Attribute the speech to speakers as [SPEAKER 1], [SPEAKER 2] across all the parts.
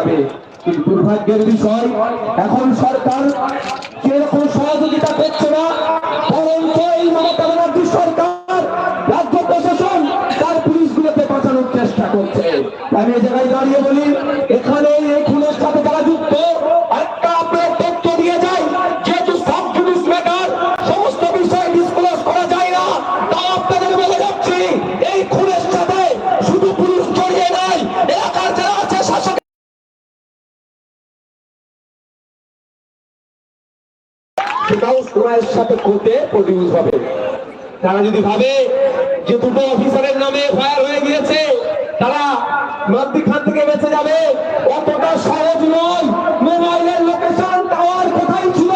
[SPEAKER 1] যাবে। কিন্তু দুর্ভাগ্যের বিষয় এখন সরকার সেরকম সহযোগিতা করছে না, বরঞ্চ এই মমতা ব্যানার্জি সরকার রাজ্য প্রশাসন তার পুলিশগুলোকে বাঁচানোর চেষ্টা করছে। আমি এই জায়গায় দাঁড়িয়ে বলি, এখানে এই খুনের সাথে যারা যুক্ত একটা আপনার তথ্য দিয়ে যায়, যেহেতু সাব জুডিস ম্যাটার সমস্ত বিষয় ডিসক্লোজ করা যায় না, তা আপনাদের বলে যাচ্ছি এই খুনের সাথে শুধু পুলিশ জড়িয়ে নাই, এলাকার যারা আছে শাসক সেটাও সময়ের সাথে কোর্টে প্রডিউস হবে। তারা যদি ভাবে যে দুটো অফিসারের নামে ফায়ার হয়ে গিয়েছে তারা মাধ্যখান থেকে বেঁচে যাবে, অতটা সহজ নয়। মোবাইলের লোকেশন টাওয়ার কোথায় ছিল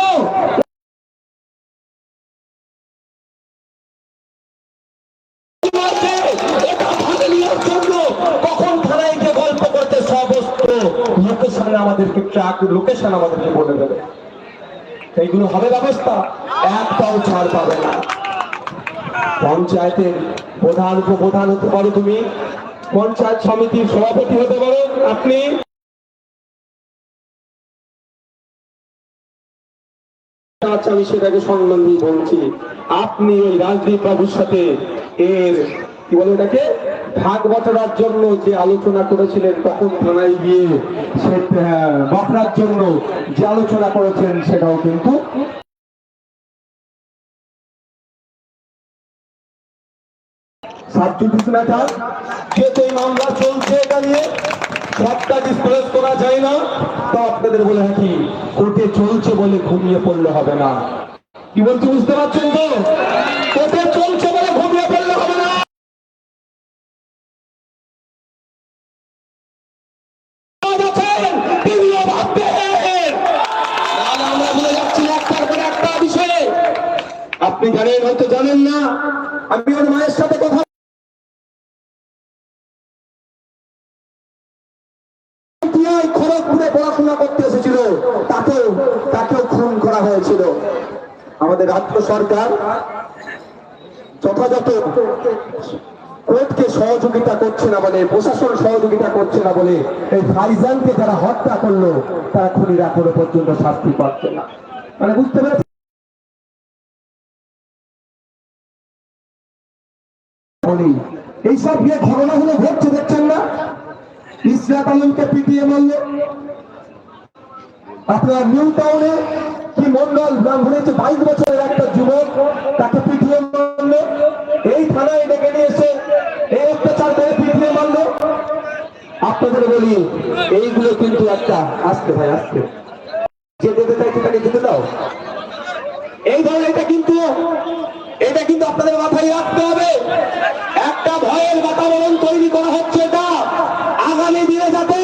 [SPEAKER 1] কখন থানায় গিয়ে গল্প করতে সমস্ত লোকেশন আমাদেরকে ট্র্যাক লোকেশন আমাদেরকে বলে দেবে। এইগুলো হবে ব্যবস্থা, একটাও ছাড় পাবে না। পঞ্চায়েতের প্রধান উপপ্রধান হতে পারো তুমি, পঞ্চায়েত সমিতির সভাপতি হতে পারো আপনি, আমি সেটাকে সম্মান দিয়ে বলছি। আপনি ওই রাজদীপ বাবুর সাথে এর কি বলে এটাকে ভাগ বটরার জন্য যে আলোচনা করেছিলেন, তখন থানায় গিয়ে সে বকরার জন্য যে আলোচনা করেছেন সেটাও কিন্তু যেহেতু এই মামলা চলছে এটা নিয়ে সবটা ডিসক্লোজ করা যায় না, তো আপনাদের বলে রাখি কোর্টে চলছে বলে ঘুমিয়ে পড়লে হবে না। কি বলছি বুঝতে পারছেন তো? কোর্টে চলছে বলে ঘুমিয়ে পড়লে হবে না। আমরা বলে যাচ্ছি একটার পর একটা বিষয়ে। আপনি জানেন হয়তো জানেন না, আমি ওর মায়ের সাথে কথা খড়গপুরে পড়াশোনা করতে এসেছিল, তাকেও খুন করা হয়েছিল। আমাদের রাজ্য সরকার যথাযথ কোর্টকে সহযোগিতা করছে না বলে, প্রশাসন সহযোগিতা করছে না বলে এই ফাইজানকে যারা হত্যা করলো তারা খুনিরা এখনো পর্যন্ত শাস্তি পাচ্ছে না। মানে বুঝতে পেরেছি এইসব নিয়ে ঘটনাগুলো ঘটছে, দেখছেন না? ইসরাত আলমকে পিটিয়ে মারল, আপনার নিউ টাউনে কি মন্ডল ব্রাহ্মণের 22 বছরের একটা যুবক তাকে পিটিয়ে মারল, এই থানায় ডেকে নিয়ে এসে এই অত্যাচার করে পিটিয়ে মারল। আপনাদের বলি এইগুলো কিন্তু একটা আসতে ভাই আসতে যে যেতে চাইছে তাকে যেতে দাও। এই ধরনের এটা কিন্তু আপনাদের মাথায় রাখতে হবে। একটা ভয়ের বাতাবরণ তৈরি করা হচ্ছে, এটা আগামী দিনে যাতে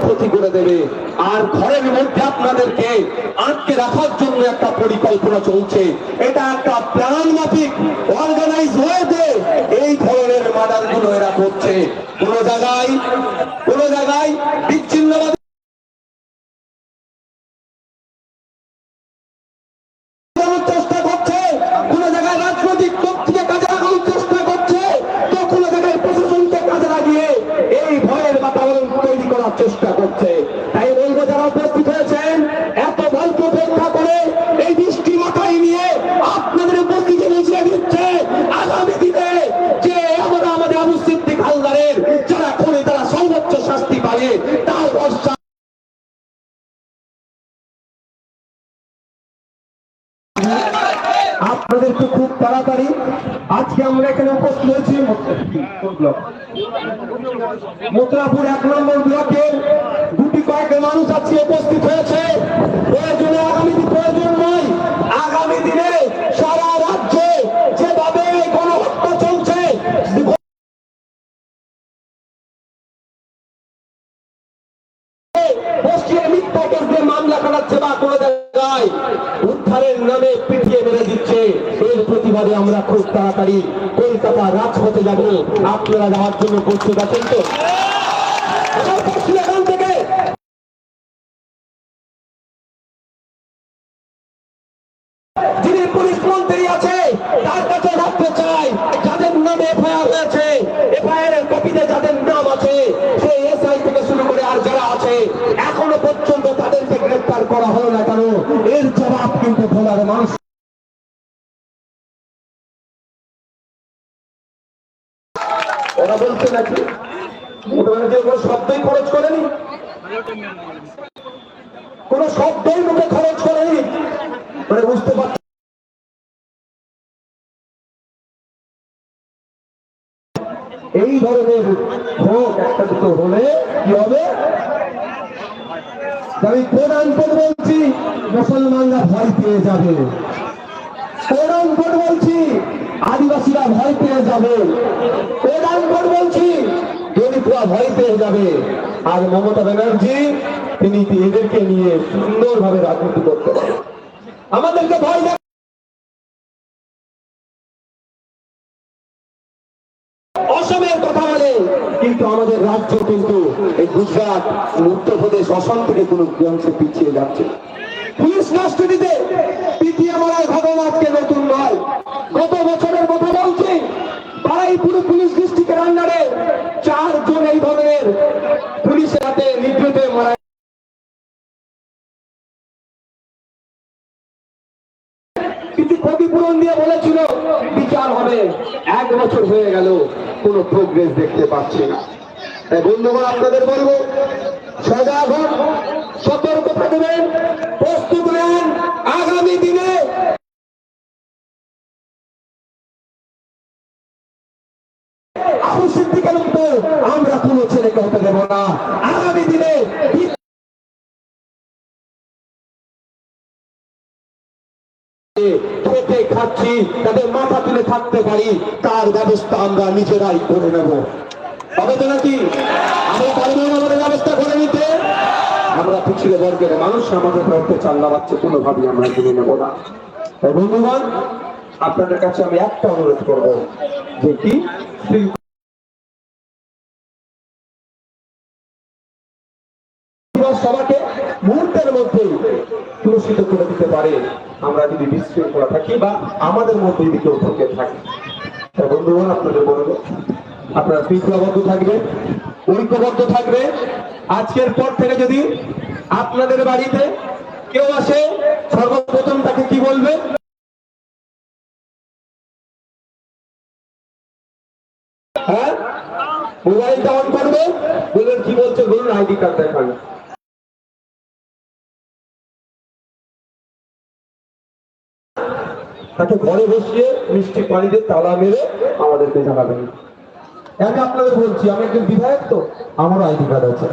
[SPEAKER 1] ক্ষতি করে দেবে। আর ঘরের মধ্যে আপনাদেরকে আটকে রাখার জন্য একটা পরিকল্পনা চলছে, এটা একটা প্ল্যান মাফিক অর্গানাইজ ওয়েতে এই ধরনের মার্ডার গুলো এরা করছে। কোন জায়গায় বিচ্ছিন্নবাদী চেষ্টা করছে, কোন জায়গায় রাজনৈতিক শক্তিকে কাজে লাগানোর চেষ্টা করছে, তো কোন জায়গায় প্রশাসনকে কাজে লাগিয়ে এই ভয়ের বাতাবরণ তৈরি করার চেষ্টা করছে। তাই বলবো যারা উপস্থিত হয়েছেন এত গল্প উপেক্ষা করে এই দৃষ্টি মাথায় নিয়ে আপনাদের উপস্থিতি বুঝিয়ে দিচ্ছে আগামী দিনে যে আমরা আমাদের আবু সিদ্দিক হালদারের যারা করে তারা সর্বোচ্চ শাস্তি পাবে তার ভরসা। আপনাদেরকে খুব তাড়াতাড়ি আজকে আমরা এখানে উপস্থিত হয়েছি মথুরাপুর 1 নম্বর ব্লকের গুটি কয়েক মানুষ আজকে উপস্থিত হয়েছে। প্রয়োজনে প্রয়োজন নয়, আগামী দিনে সারা রাজ্যে যেভাবে গণহত্যা চলছে, মামলা করাচ্ছে বা কোনো জায়গায় উদ্ধারের নামে পিটিয়ে মেরে দিচ্ছে, এর প্রতিবাদে আমরা খুব তাড়াতাড়ি কলকাতা রাজপথে যাব। আপনারা যাওয়ার জন্য প্রস্তুত আছেন তো? এখান থেকে যিনি এফআইআর হয়েছে, এফআইআর এর কপিতে যাদের নাম আছে, সেই এসআই থেকে শুরু করে আর যারা আছে, এখনো পর্যন্ত তাদেরকে গ্রেফতার করা হলো না কেন? এর জবাব কিন্তু ভোলার মানুষ। ওরা বলছে নাকি যে কোনো শব্দই খরচ করেনি, কোন শব্দই মুখে খরচ করেনি, মানে বুঝতে পারছি এই ধরনের ভোট একটা দুটো হলে কি হবে? আমি কোরআন কোড বলছি, মুসলমানরা ভয় পেয়ে যাবে। কোরআন কোড বলছি, আদিবাসীরা ভয় পেয়ে যাবে। কোরআন কোড বলছি, দলিতরা ভয় পেয়ে যাবে। আর মমতা ব্যানার্জি তিনি এদেরকে নিয়ে সুন্দরভাবে রাজনীতি করতে পারেন। আমাদেরকে ভয় অসমের কথা বলে, কিন্তু আমাদের রাজ্য কিন্তু এই গুজরাট, উত্তরপ্রদেশ, অসম থেকে কোন অংশে পিছিয়ে যাচ্ছে। পুলিশ কাস্টডিতে পিটিয়ে মারার ঘটনা আজকে নতুন নয়, গত বছরের কথা বলছি। বারুইপুর পুলিশ ডিস্ট্রিক্টের আন্ডারে 4 জন এই ধরনের পুলিশের হাতে নির্যাতিত মারা। কিন্তু ক্ষতিপূরণ দিয়ে বলেছিল বিচার হবে, 1 বছর হয়ে গেল, কোনো প্রোগ্রেস দেখতে পাচ্ছি না। তাই বন্ধুগণ, আপনাদের বলবো সজাগ হন, সতর্ক থাকবেন, প্রস্তুত নেন। আগামী দিনে আবু সিদ্দিকের মতো আমরা কোনো ছেলেকে হতে দেব না। আগামী দিনে খেতে খাচ্ছি, তাদের মাথা তুলে থাকতে পারি, তার ব্যবস্থা আমরা নিজেরাই করে নেব। হবে তো নাকি? আমি পারবো আমাদের ব্যবস্থা করে নিতে। আমরা পিছিয়ে বর্গের মানুষ, আমাদের রক্তে চাল্লা বাচ্চা কোনোভাবেই আমরা কিনে নেব না। তাই বন্ধুগণ, আপনাদের কাছে আমি একটা অনুরোধ করব, যে কি সবাইকে মুহূর্তের মধ্যেই পুরস্কৃত করে দিতে পারে আমরা যদি বিশৃঙ্খলা থাকি বা আমাদের মধ্যে যদি কেউ থেকে থাকি। বন্ধুগণ, আপনাদের বলবো আপনারা শৃঙ্খলাবদ্ধ থাকবেন, ঐক্যবদ্ধ থাকবে। আজকের পর থেকে যদি আপনাদের বাড়িতে কেউ আসে, সর্বপ্রথম তাকে কি বলবে? হ্যাঁ, মোবাইলটা অন করবে, বলবেন কি বলছে বলুন, আইডি কার্ড দেখান। তাকে ঘরে বসিয়ে মিষ্টি পানি দিয়ে তালা মেরে আমাদেরকে জানাবেন। আমি আপনাদের বলছি, আমি একজন বিধায়ক, তো আমারও আইডি কার্ড আছে।